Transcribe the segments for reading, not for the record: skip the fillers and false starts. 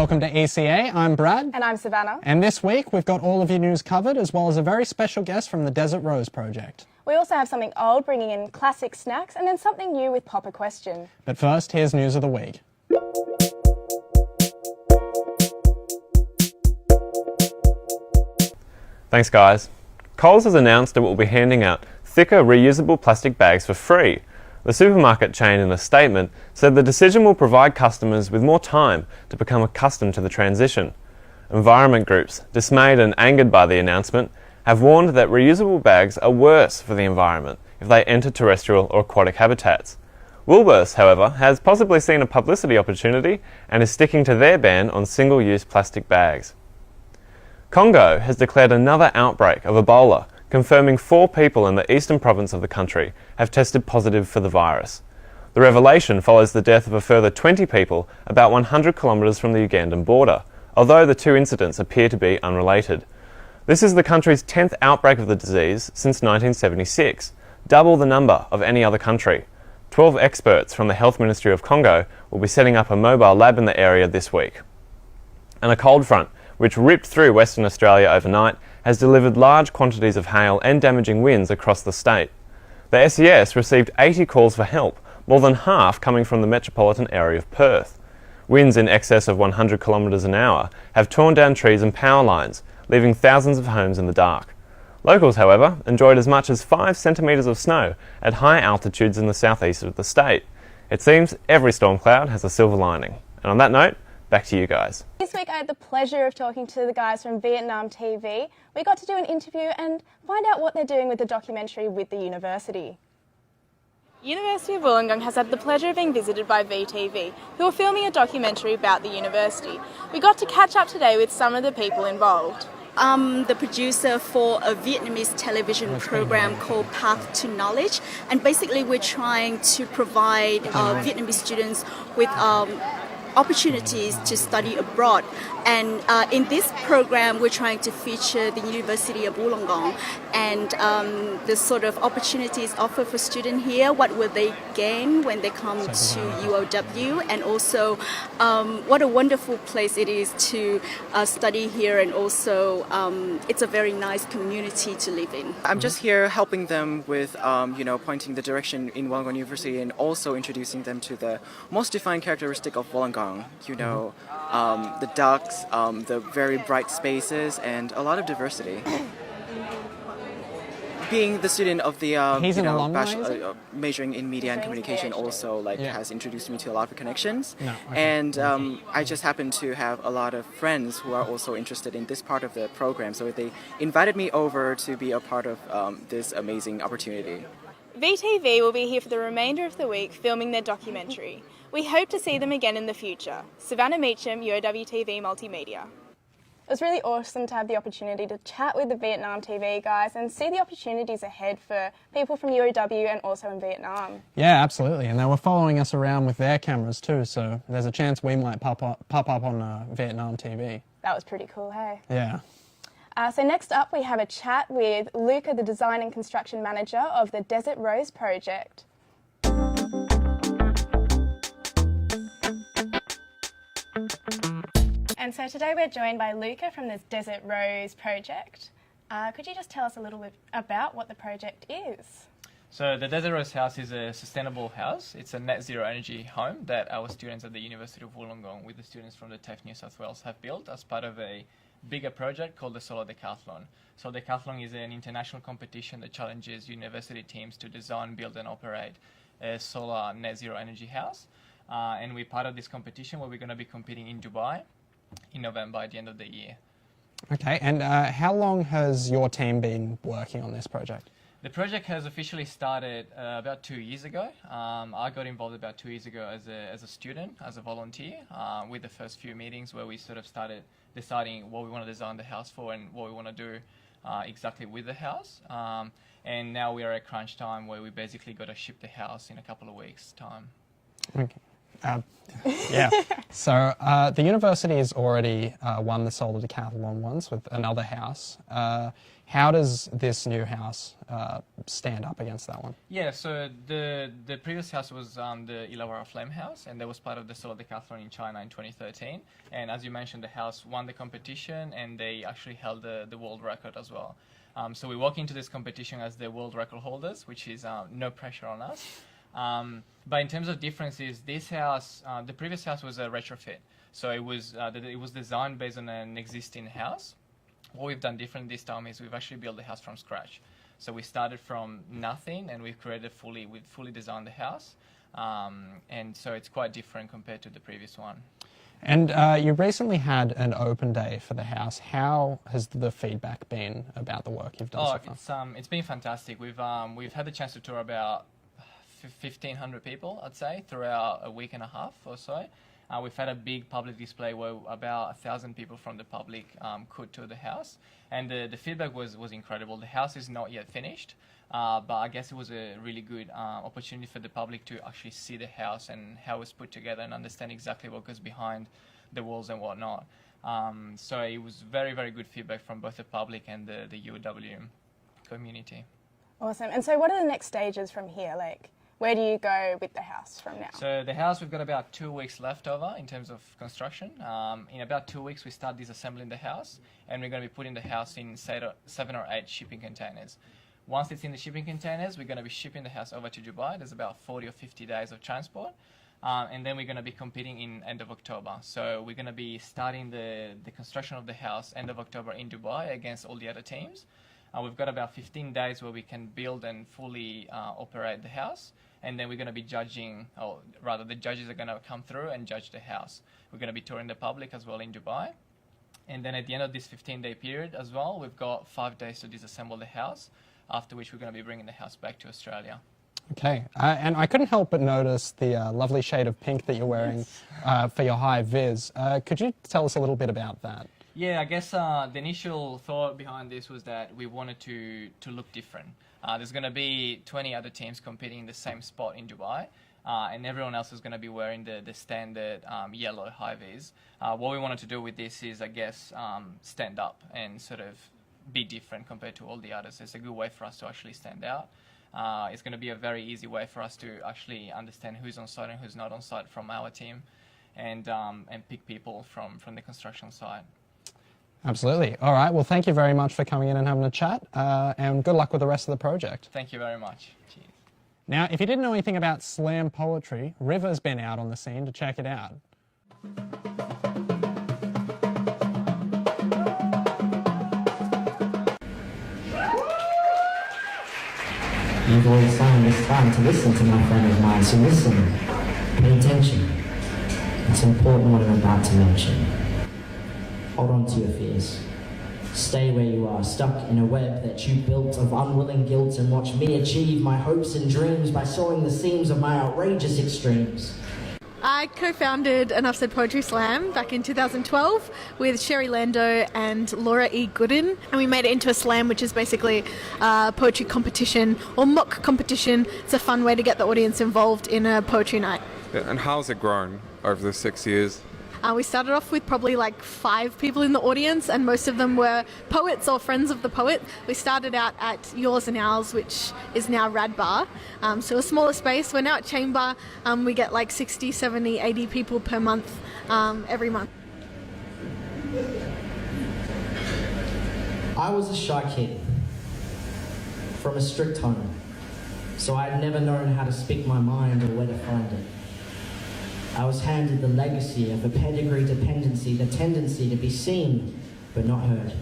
Welcome to ECA, I'm Brad. And I'm Savannah. And this week we've got all of your news covered, as well as a very special guest from the Desert Rose Project. We also have something old, bringing in classic snacks, and then something new with Pop a Question. But first, here's news of the week. Thanks guys. Coles has announced it will be handing out thicker reusable plastic bags for free. The supermarket chain in a statement said the decision will provide customers with more time to become accustomed to the transition. Environment groups, dismayed and angered by the announcement, have warned that reusable bags are worse for the environment if they enter terrestrial or aquatic habitats. Woolworths, however, has possibly seen a publicity opportunity and is sticking to their ban on single-use plastic bags. Congo has declared another outbreak of Ebola, confirming 4 people in the eastern province of the country have tested positive for the virus. The revelation follows the death of a further 20 people about 100 kilometres from the Ugandan border, although the 2 incidents appear to be unrelated. This is the country's 10th outbreak of the disease since 1976, double the number of any other country. 12 experts from the Health Ministry of Congo will be setting up a mobile lab in the area this week. And a cold front, which ripped through Western Australia overnight, has delivered large quantities of hail and damaging winds across the state. The SES received 80 calls for help, more than half coming from the metropolitan area of Perth. Winds in excess of 100 kilometres an hour have torn down trees and power lines, leaving thousands of homes in the dark. Locals, however, enjoyed as much as 5 centimetres of snow at high altitudes in the southeast of the state. It seems every storm cloud has a silver lining. And on that note, back to you guys. This week I had the pleasure of talking to the guys from Vietnam TV. We got to do an interview and find out what they're doing with the documentary with the university. University of Wollongong has had the pleasure of being visited by VTV, who are filming a documentary about the university. We got to catch up today with some of the people involved. I'm the producer for a Vietnamese television program called Path to Knowledge, and basically we're trying to provide Vietnamese students with opportunities to study abroad. And in this program, we're trying to feature the University of Wollongong and the sort of opportunities offered for students here. What will they gain when they come to UOW? And also, what a wonderful place it is to study here. And also, it's a very nice community to live in. I'm just here helping them with, pointing the direction in Wollongong University and also introducing them to the most defined characteristic of Wollongong. The ducks, the very bright spaces, and a lot of diversity. Being the student of the majoring in media and communication also has introduced me to a lot of connections. And I just happen to have a lot of friends who are also interested in this part of the program, so they invited me over to be a part of this amazing opportunity. VTV will be here for the remainder of the week filming their documentary. We hope to see them again in the future. Savannah Meacham, UOW TV Multimedia. It was really awesome to have the opportunity to chat with the Vietnam TV guys and see the opportunities ahead for people from UOW and also in Vietnam. Yeah, absolutely. And they were following us around with their cameras too, so there's a chance we might pop up on Vietnam TV. That was pretty cool, hey? Yeah. So next up we have a chat with Luca, the Design and Construction Manager of the Desert Rose Project. And so today we're joined by Luca from the Desert Rose Project. Could you just tell us a little bit about what the project is? So the Desert Rose House is a sustainable house. It's a net zero energy home that our students at the University of Wollongong with the students from the TAFE New South Wales have built as part of a bigger project called the Solar Decathlon. So Decathlon is an international competition that challenges university teams to design, build and operate a solar net zero energy house. And we're part of this competition where we're going to be competing in Dubai in November at the end of the year. Okay, and how long has your team been working on this project? The project has officially started about 2 years ago. I got involved about 2 years ago as a student, as a volunteer, with the first few meetings where we sort of started deciding what we want to design the house for and what we want to do exactly with the house. And now we are at crunch time where we basically got to ship the house in a couple of weeks' time. Okay. Yeah. So the university has already won the solar decathlon once with another house. How does this new house stand up against that one? Yeah, so the previous house was the Illawarra Flame House, and that was part of the solar decathlon in China in 2013. And as you mentioned, the house won the competition, and they actually held the world record as well. So we walk into this competition as the world record holders, which is no pressure on us. But in terms of differences, this house, the previous house was a retrofit. So it was designed based on an existing house. What we've done different this time is we've actually built the house from scratch. So we started from nothing, and we've fully designed the house. And so it's quite different compared to the previous one. And you recently had an open day for the house. How has the feedback been about the work you've done so far? It's been fantastic. We've had the chance to tour about 1,500 people, I'd say, throughout a week and a half or so. We've had a big public display where about 1,000 people from the public could tour the house, and the feedback was incredible. The house is not yet finished, but I guess it was a really good opportunity for the public to actually see the house and how it's put together and understand exactly what goes behind the walls and whatnot. So it was very, very good feedback from both the public and the UW community. Awesome. And so what are the next stages from here? Like, where do you go with the house from now? So the house, we've got about 2 weeks left over in terms of construction. In about 2 weeks, we start disassembling the house, and we're going to be putting the house in 7 or 8 shipping containers. Once it's in the shipping containers, we're going to be shipping the house over to Dubai. There's about 40 or 50 days of transport. And then we're going to be competing in end of October. So we're going to be starting the construction of the house end of October in Dubai against all the other teams. We've got about 15 days where we can build and fully operate the house. And then we're going to be judging, or rather the judges are going to come through and judge the house. We're going to be touring the public as well in Dubai. And then at the end of this 15-day period as well, we've got 5 days to disassemble the house, after which we're going to be bringing the house back to Australia. Okay, and I couldn't help but notice the lovely shade of pink that you're wearing for your high vis. Could you tell us a little bit about that? Yeah, I guess the initial thought behind this was that we wanted to look different. There's going to be 20 other teams competing in the same spot in Dubai, and everyone else is going to be wearing the standard yellow high vis. What we wanted to do with this is, I guess, stand up and sort of be different compared to all the others. It's a good way for us to actually stand out. It's going to be a very easy way for us to actually understand who's on site and who's not on site from our team, and pick people from the construction site. Absolutely. All right. Well, thank you very much for coming in and having a chat, and good luck with the rest of the project. Thank you very much. Cheers. Now, if you didn't know anything about slam poetry, River's been out on the scene to check it out. You've all signed this time to listen to my friend of mine, so listen, pay attention. It's important what I'm about to mention. Hold on to your fears. Stay where you are, stuck in a web that you built of unwilling guilt, and watch me achieve my hopes and dreams by sowing the seams of my outrageous extremes. I co-founded Enough Said Poetry Slam back in 2012 with Sherry Lando and Laura E. Gooden, and we made it into a slam, which is basically a poetry competition or mock competition. It's a fun way to get the audience involved in a poetry night. And how's it grown over the 6 years? We started off with probably like 5 people in the audience, and most of them were poets or friends of the poet. We started out at Yours and Ours, which is now Rad Bar, so a smaller space. We're now at Chamber. We get like 60, 70, 80 people per month every month. I was a shy kid from a strict home, so I'd never known how to speak my mind or where to find it. I was handed the legacy of a pedigree dependency, the tendency to be seen but not heard.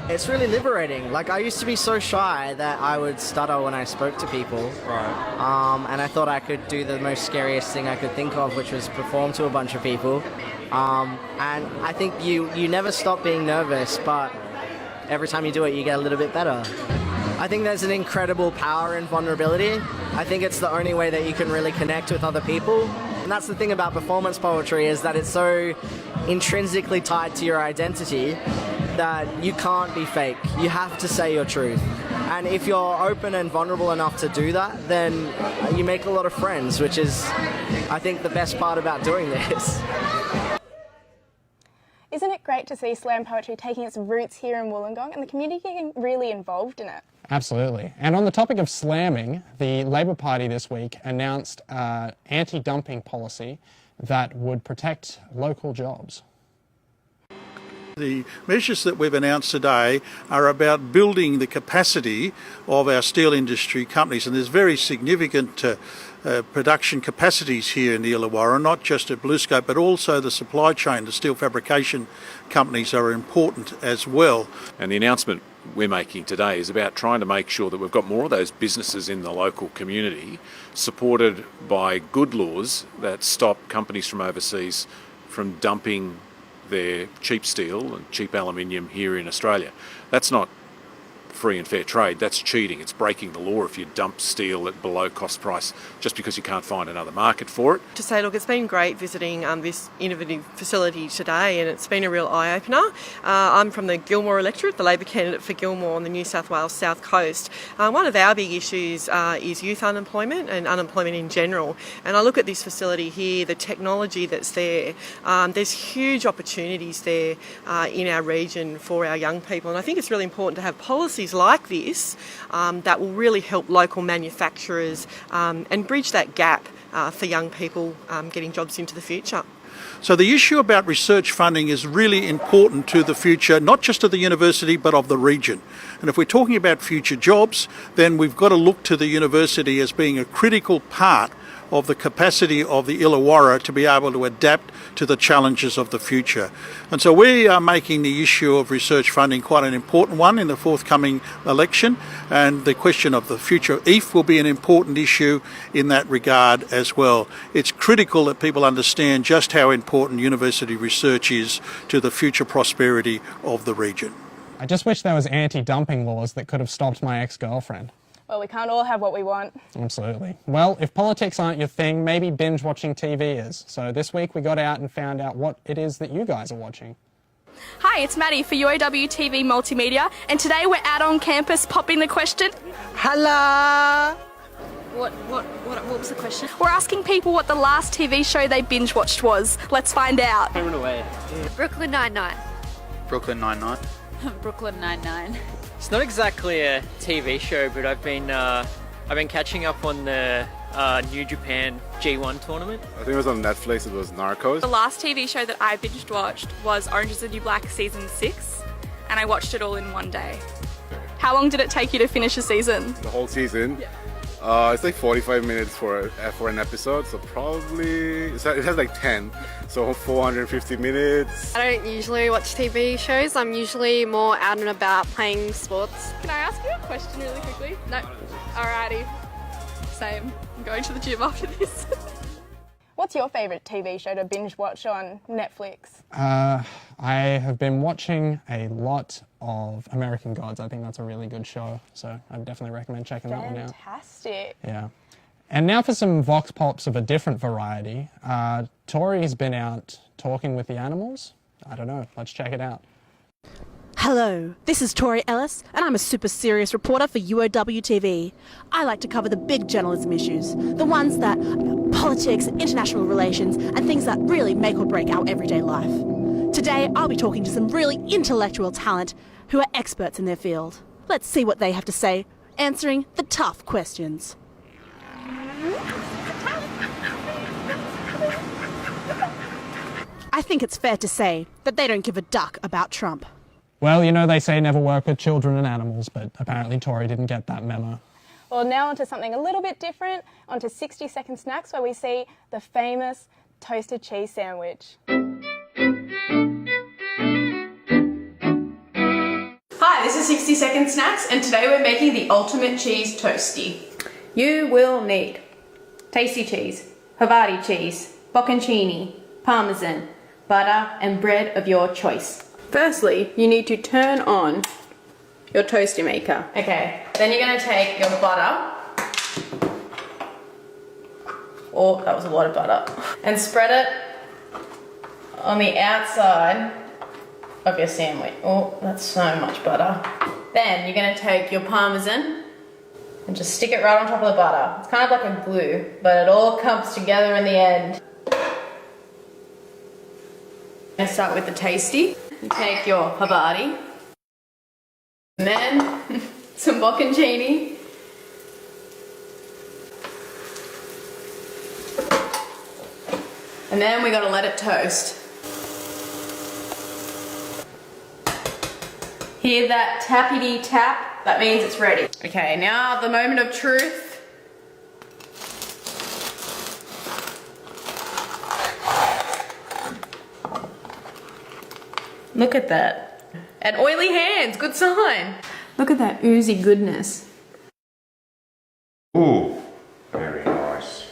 It's really liberating. Like, I used to be so shy that I would stutter when I spoke to people. Right. And I thought I could do the most scariest thing I could think of, which was perform to a bunch of people. And I think you never stop being nervous, but every time you do it, you get a little bit better. I think there's an incredible power in vulnerability. I think it's the only way that you can really connect with other people. And that's the thing about performance poetry, is that it's so intrinsically tied to your identity that you can't be fake. You have to say your truth. And if you're open and vulnerable enough to do that, then you make a lot of friends, which is, I think, the best part about doing this. Isn't it great to see slam poetry taking its roots here in Wollongong and the community getting really involved in it? Absolutely. And on the topic of slamming, the Labor Party this week announced an anti-dumping policy that would protect local jobs. The measures that we've announced today are about building the capacity of our steel industry companies, and there's very significant production capacities here in the Illawarra, not just at BlueScope but also the supply chain. The steel fabrication companies are important as well. And the announcement we're making today is about trying to make sure that we've got more of those businesses in the local community, supported by good laws that stop companies from overseas from dumping their cheap steel and cheap aluminium here in Australia. That's not free and fair trade, that's cheating. It's breaking the law if you dump steel at below cost price just because you can't find another market for it. To say, look, it's been great visiting this innovative facility today, and it's been a real eye-opener. I'm from the Gilmore electorate, the Labor candidate for Gilmore on the New South Wales South Coast. One of our big issues is youth unemployment and unemployment in general. And I look at this facility here, the technology that's there. There's huge opportunities there in our region for our young people, and I think it's really important to have policies like this that will really help local manufacturers and bridge that gap for young people getting jobs into the future. So the issue about research funding is really important to the future, not just of the university but of the region. And if we're talking about future jobs, then we've got to look to the university as being a critical part of the capacity of the Illawarra to be able to adapt to the challenges of the future. And so we are making the issue of research funding quite an important one in the forthcoming election, and the question of the future EAF will be an important issue in that regard as well. It's critical that people understand just how important university research is to the future prosperity of the region. I just wish there was anti-dumping laws that could have stopped my ex-girlfriend. Well, we can't all have what we want. Absolutely. Well, if politics aren't your thing, maybe binge watching TV is. So this week we got out and found out what it is that you guys are watching. Hi, it's Maddie for UOW TV Multimedia, and today we're out on campus popping the question. Hello! What was the question? We're asking people what the last TV show they binge watched was. Let's find out. Home and Away. Brooklyn Nine-Nine. Brooklyn Nine-Nine. Brooklyn Nine-Nine. It's not exactly a TV show, but I've been catching up on the New Japan G1 tournament. I think it was on Netflix. It was Narcos. The last TV show that I binged watched was Orange is the New Black season 6, and I watched it all in one day. How long did it take you to finish a season? The whole season? Yeah. It's like 45 minutes for an episode, so probably it has like 10, so 450 minutes. I don't usually watch TV shows. I'm usually more out and about playing sports. Can I ask you a question really quickly? No. Alrighty. Same. I'm going to the gym after this. What's your favourite TV show to binge watch on Netflix? I have been watching a lot of American Gods. I think that's a really good show, so I definitely recommend checking that one out. Fantastic. Yeah. And now for some vox pops of a different variety. Tori's been out talking with the animals. I don't know, let's check it out. Hello, this is Tori Ellis, and I'm a super serious reporter for UOW TV. I like to cover the big journalism issues, the ones that politics, international relations, and things that really make or break our everyday life. Today, I'll be talking to some really intellectual talent who are experts in their field. Let's see what they have to say, answering the tough questions. I think it's fair to say that they don't give a duck about Trump. Well, you know, they say never work with children and animals, but apparently Tori didn't get that memo. Well, now onto something a little bit different, onto 60-second snacks, where we see the famous toasted cheese sandwich. Hi, this is 60-second snacks, and today we're making the ultimate cheese toastie. You will need tasty cheese, Havarti cheese, bocconcini, parmesan, butter and bread of your choice. Firstly, you need to turn on your toastie maker. Okay, then you're going to take your butter, oh, that was a lot of butter, and spread it on the outside of your sandwich. Oh, that's so much butter. Then you're going to take your parmesan and just stick it right on top of the butter. It's kind of like a glue, but it all comes together in the end. I'm going to start with the tasty. You take your Havarti, and then some bocconcini. And then we got to let it toast. Hear that tappity tap? That means it's ready. Okay, now the moment of truth. Look at that. And oily hands, good sign. Look at that oozy goodness. Ooh, very nice.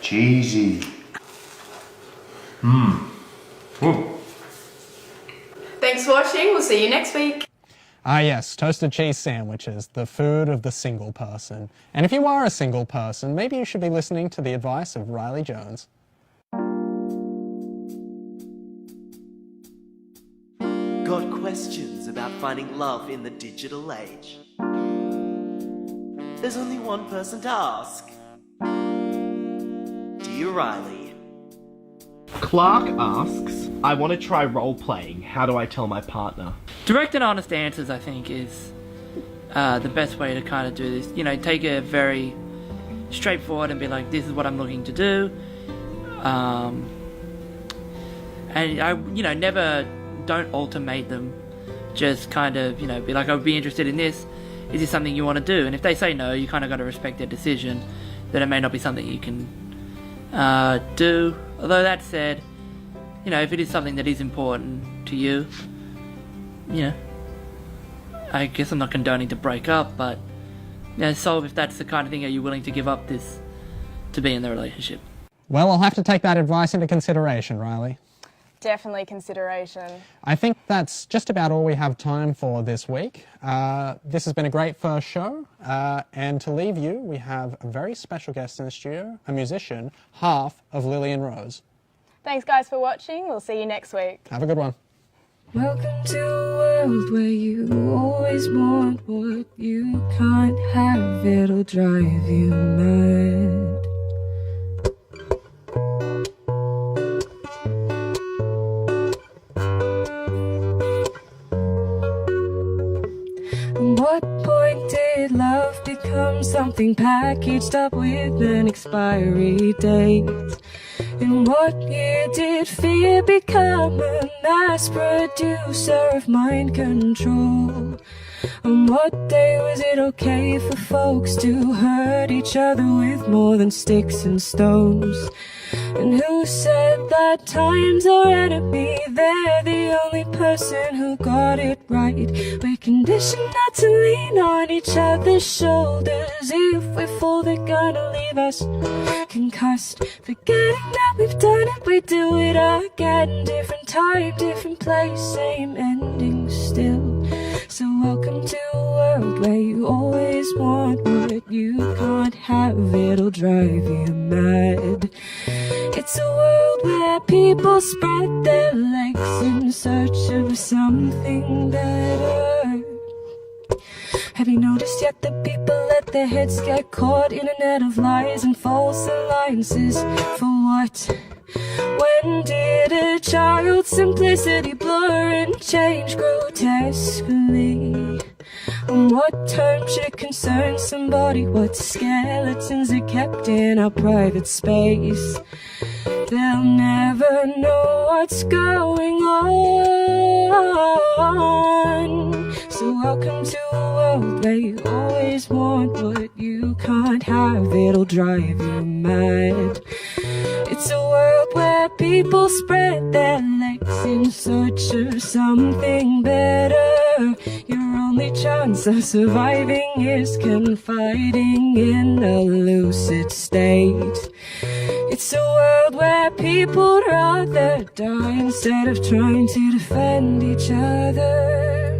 Cheesy. Ooh. Thanks for watching, we'll see you next week. Ah yes, toasted cheese sandwiches, the food of the single person. And if you are a single person, maybe you should be listening to the advice of Riley Jones. Got questions about finding love in the digital age? There's only one person to ask. Dear Riley. Clark asks, I want to try role-playing. How do I tell my partner? Direct and honest answers, I think, is the best way to kind of do this. You know, take it very straightforward and be like, this is what I'm looking to do. And don't ultimate them. Just kind of, be like, I would be interested in this. Is this something you want to do? And if they say no, you kind of got to respect their decision, that it may not be something you can do. Although that said, if it is something that is important to you, I guess I'm not condoning to break up, but solve if that's the kind of thing, are you willing to give up this to be in the relationship? Well, I'll have to take that advice into consideration, Riley. Definitely consideration. I think that's just about all we have time for this week. This has been a great first show, and to leave you, we have a very special guest in the studio, a musician, half of Lillian Rose. Thanks guys for watching, we'll see you next week. Have a good one. Welcome to a world where you always want what you can't have, it'll drive you mad. At what point did love become something packaged up with an expiry date? In what year did fear become a mass producer of mind control? On what day was it okay for folks to hurt each other with more than sticks and stones? And who said that time's our enemy? They're the only person who got it right. We're conditioned not to lean on each other's shoulders. If we fall, they're gonna leave us concussed. Forgetting that we've done it, we do it again. Different time, different place, same ending still. So welcome to a world where you always want what you can't have, it'll drive you mad. It's a world where people spread their legs in search of something better. Have you noticed yet that people let their heads get caught in a net of lies and false alliances? For what? When did a child's simplicity blur and change grotesquely? On what terms should it concern somebody? What skeletons are kept in our private space? They'll never know what's going on. So welcome to a world where you always want what you can't have, it'll drive you mad. It's a world where people spread their legs in search of something better. Your only chance of surviving is confiding in a lucid state. It's a world where people'd rather die instead of trying to defend each other.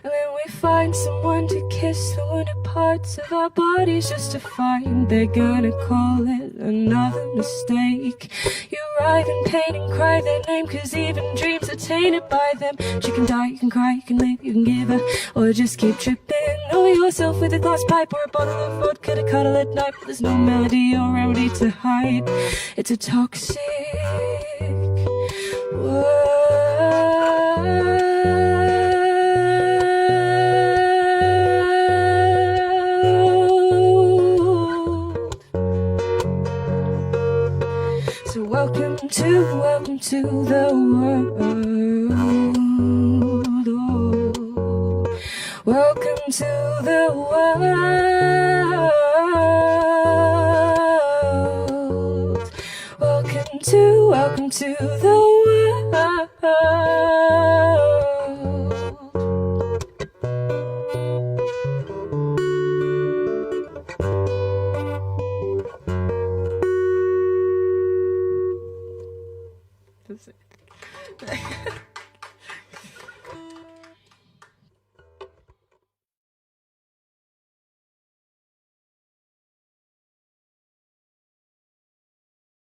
And then we find someone to kiss the wounded part. parts of our bodies just to find they're gonna call it another mistake. You writhe in pain and cry their name, cause even dreams are tainted by them. But you can die, you can cry, you can live, you can give up, or just keep tripping over yourself with a glass pipe or a bottle of vodka to cuddle at night. But there's no melody or remedy to hide. It's a toxic world. So welcome to the world. Oh, welcome to the world. Welcome to the world. That's it.